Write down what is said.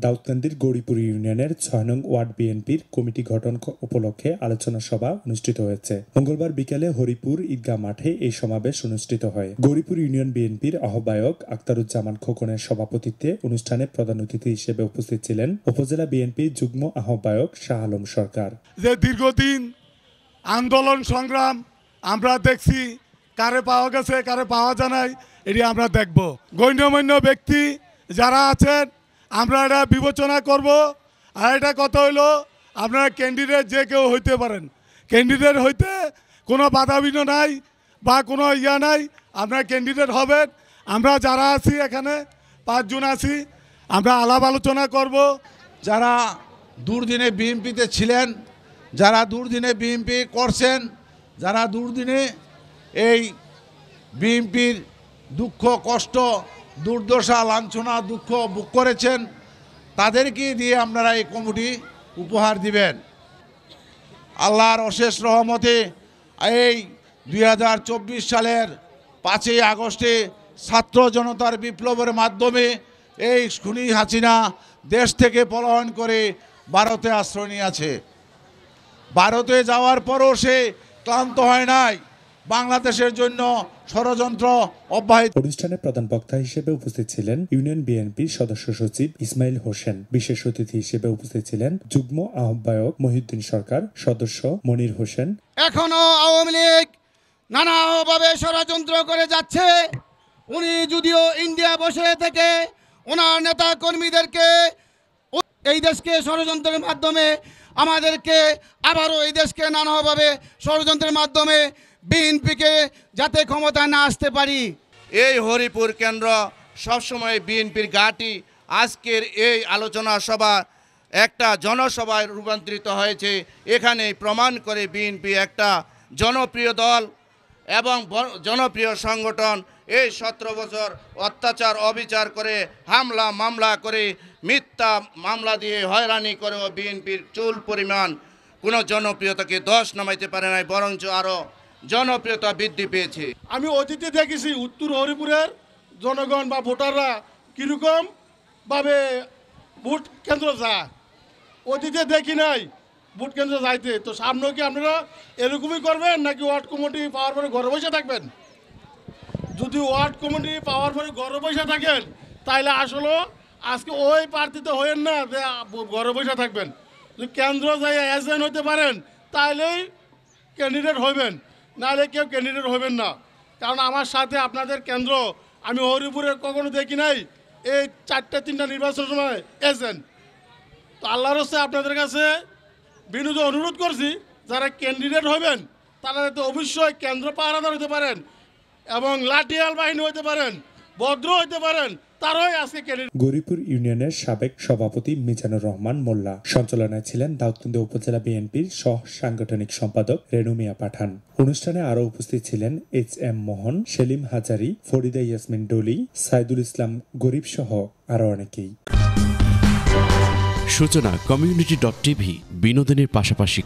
দাউদকান্দির গৌরীপুর ইউনিয়নের ৬ নং ওয়ার্ড বিএনপির কমিটি গঠন উপলক্ষে আলোচনা সভা অনুষ্ঠিত হয়েছে। মঙ্গলবার বিকেলে হরিপুর ঈদগাহ মাঠে এই সমাবেশ অনুষ্ঠিত হয়। গৌরীপুর ইউনিয়ন বিএনপির আহ্বায়ক আখতারুজ্জামান খোকনের সভাপতিত্বে অনুষ্ঠানে প্রধান অতিথি হিসেবে উপস্থিত ছিলেন উপজেলা বিএনপির যুগ্ম আহ্বায়ক শাহ আলম সরকার। যে দীর্ঘদিন আন্দোলন সংগ্রাম আমরা দেখছি, কারে পাওয়া গেছে কারে পাওয়া যায় নাই, এটি আমরা দেখব। গণ্যমান্য ব্যক্তি যারা আছেন আমরা এটা বিবেচনা করব। আর এটা কথা হইলো, আপনারা ক্যান্ডিডেট যে কেউ হইতে পারেন, ক্যান্ডিডেট হইতে কোনো বাধাবিঘ্ন নাই বা কোনো নাই, আপনারা ক্যান্ডিডেট হবেন। আমরা যারা আছি এখানে 5 জন আছি, আমরা আলাপ আলোচনা করব। যারা দুর্দিনে বিএনপিতে ছিলেন, যারা দুর্দিনে বিএনপি করছেন, যারা দুর্দিনে এই বিএনপির দুঃখ কষ্ট দুর্দশা লাঞ্ছনা দুঃখ ভোগ করেছেন, তাদেরকে দিয়ে আপনারা এই কমিটি উপহার দিবেন। আল্লাহর অশেষ রহমতে এই 2024 সালের 5ই আগস্টে ছাত্র জনতার বিপ্লবের মাধ্যমে এই খুনি হাসিনা দেশ থেকে পলায়ন করে ভারতে আশ্রয় নিয়েছে। ভারতে যাওয়ার পরও সে ক্লান্ত হয় নাই, বাংলাদেশের জন্য ষড়যন্ত্র অব্যাহত। অনুষ্ঠানে প্রধান বক্তা হিসেবে উপস্থিত ছিলেন ইউনিয়ন বিএনপির সদস্য সচিব ইসমাইল হোসেন। বিশেষ অতিথি হিসেবে উপস্থিত ছিলেন যুগ্ম আহ্বায়ক মহিউদ্দিন সরকার, সদস্য মনির হোসেন। এখনো আওয়ামী লীগ নানাভাবে ষড়যন্ত্র করে যাচ্ছে। উনি যদিও ইন্ডিয়া বসে থেকে ওনার নেতা কর্মীদেরকে এই দেশকে ষড়যন্ত্রের মাধ্যমে আমাদেরকে আবারও এই দেশকে নানাভাবে ষড়যন্ত্রের মাধ্যমে বিএনপিকে যাতে ক্ষমতায় না আসতে পারি। এই হরিপুর কেন্দ্র সবসময় বিএনপির ঘাঁটি। আজকের এই আলোচনা সভা একটা জনসভায় রূপান্তরিত হয়েছে। এখানে প্রমাণ করে বিএনপি একটা জনপ্রিয় দল এবং জনপ্রিয় সংগঠন। এই 17 বছর অত্যাচার অবিচার করে হামলা মামলা করে মিথ্যা মামলা দিয়ে হয়রানি করেও বিএনপির চুল পরিমাণ কোনো জনপ্রিয়তাকে 10 নামাইতে পারে নাই, বরঞ্চ আরও জনপ্রিয়তা বৃদ্ধি পেয়েছে। আমি অতীতে দেখেছি উত্তর হরিপুরের জনগণ বা ভোটাররা কীরকম ভাবে ভোট কেন্দ্র যায়, অতীতে দেখি নাই ভোট কেন্দ্র যাইতে। তো সামনে কি আপনারা এরকমই করবেন নাকি ওয়ার্ড কমিটি পাওয়ার পরে ঘরে বসে থাকবেন? যদি ওয়ার্ড কমিটি পাওয়ার পরে ঘরে বসে থাকেন তাহলে আসলে আজকে ওই প্রার্থীতে হইেন না যে ঘরে বসে থাকবেন। যদি কেন্দ্র যাই এজেন্ট হতে পারেন তাহলেই ক্যান্ডিডেট হইবেন, নাহলে কেউ ক্যান্ডিডেট হইবেন না। কারণ আমার সাথে আপনাদের কেন্দ্র আমি হরিপুরে কখনো দেখি নাই এই 4-3টা নির্বাচনের সময় এজেন্ট। তো আল্লাহর হস্তে আপনাদের কাছে বিনীত অনুরোধ করছি, যারা ক্যান্ডিডেট হবেন তারা তো অবশ্যই কেন্দ্র পাহারাদার হতে পারেন এবং লাঠিয়াল বাহিনী হতে পারেন, ভদ্র হতে পারেন, তারাই আজকে ক্যান্ডিডেট। গৌরীপুর ইউনিয়নের সাবেক সভাপতি মিজানুর রহমান মোল্লা সঞ্চালনায় ছিলেন দাউদকান্দি উপজেলা বিএনপির সহ সাংগঠনিক সম্পাদক রেনু মিয়া পাঠান। অনুষ্ঠানে আরও উপস্থিত ছিলেন HM মোহন, সেলিম হাজারি, ফরিদা ইয়াসমিন ডলি, সাইদুল ইসলাম গরিব সহ আরও অনেকেই। সূচনা community.tv বিনোদনের পাশাপাশি